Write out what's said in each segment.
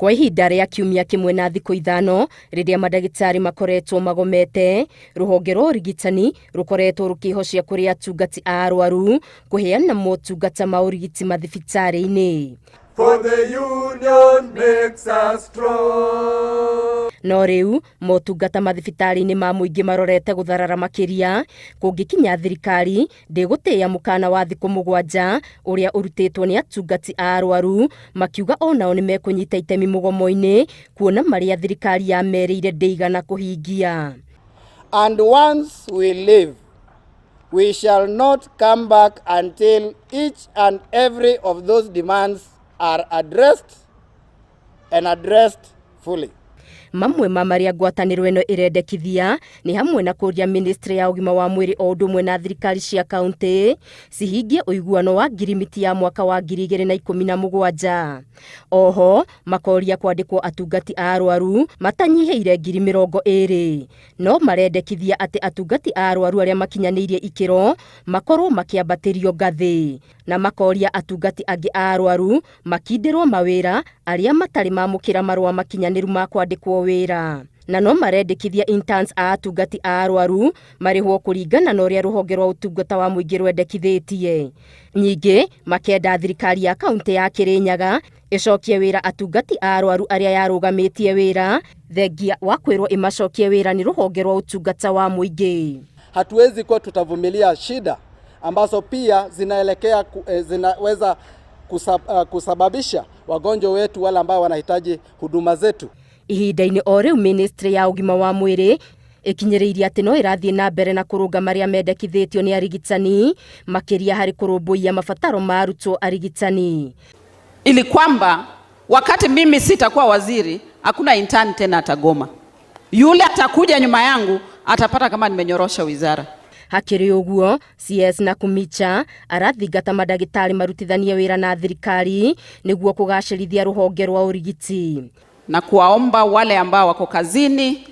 Kwa ihinda rĩa kiumia kimwe na thikũ ithano rĩrĩa mandagĩtarĩ makoretwo magomete, rũhonge rwa ũrigitani rũkoretwo rũkĩhocia kũrĩ atungati a arwaru kũheana motungata ma ũrigiti mathibitarĩ-inĩ. For the union makes us strong. No rĩu motungata mathibitarĩ-inĩ ma mũingĩ marorete gũtharara makĩria kũngĩkinya thirikari ndĩgũtĩĩa mũkana wa thikũ 7 ũrĩa ũrutĩtwo nĩ atungati a arwaru, makiuga onao nĩ mekũnyita itemi mũgomo-inĩ kuona marĩa thirikari yamerĩire ndĩigana kũhingia. And once we leave, we shall not come back until each and every of those demands are addressed and addressed fully. Mamwe ma marĩa ngwatanĩro ĩno ĩrendekithia nĩ hamwe na kũria ministry ya ũgima wa mwĩrĩ o ũndũ ũmwe na thirikari cia kaunti cihingie ũiguano wa ngirimiti ya mwaka wa 2017. Oho makoria kwandĩkwo atungati a arwaru matanyihĩire 20,000, no marendekithia atĩ atungati a arwaru arĩa makinyanĩirie ikĩro makorwo makĩambatĩrio ngathĩ, na makoria atungati angĩ a arwaru makindĩrwo mawĩra arĩa matarĩ mamũkĩra marũa makinyanĩru ma kwandĩkwo wĩra. Na no marendekithia interns a atungati a arwaru marĩhwo kũringana na ũrĩa rũhonge rwa ũtungata wa mũingĩ rwendekithĩtie. Ningĩ makenda thirikari ya kaunti ya Kirinyaga ĩcokie wĩra atungati a arwaru arĩa yarũgamĩtie wĩra thengia wa kwĩrwo ĩmacokie wĩra nĩ rũhonge rwa ũtungata wa mũingĩ. Hatuwezi kuwa tutavumilia shida ambazo pia zinaweza kusababisha wagonjwa wetu wale ambao wanahitaji huduma zetu. Ihinda-inĩ o rĩu ministry ya ũgima wa mwĩrĩ ĩkinyĩrĩirie atĩ no ĩrathiĩ na mbere na kũrũnga marĩa mendekithĩtio nĩ arigitani makĩria harĩ kũrũmbũiya mabataro ma arutwo arigitani. Ili kwamba wakati mimi sitakuwa waziri, hakuna intern tena atagoma. Yule atakuja nyuma yangu atapata kama nimenyorosha wizara. Hakĩrĩ ũguo, CS Nakumicha arathingata mandagĩtarĩ marutithanie wĩra na thirikari nĩguo kũgacĩrithia rũhonge rwa ũrigiti. Na kuwaomba wale ambao wako kazini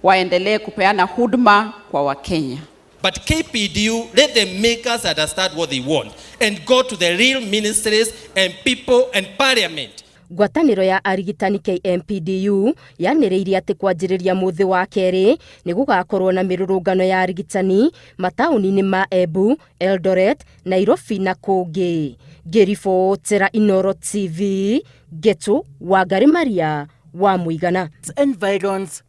waendelee kupeana huduma kwa Wakenya. But KPDU, let them make us understand what they want and go to the real ministries and people and parliament. Ngwatanĩro ya arigitani KMPDU yanĩrĩirie atĩ kwanjĩrĩria mũthĩ wa kerĩ nĩ gũgakorwo na mĩrũrũngano ya arigitani mataũni-inĩ ma Embu, Eldoret, Nairobi na kũngĩ. Ngĩribotera Inooro TV, Getu Wangari Maria wa Mũigana. Environs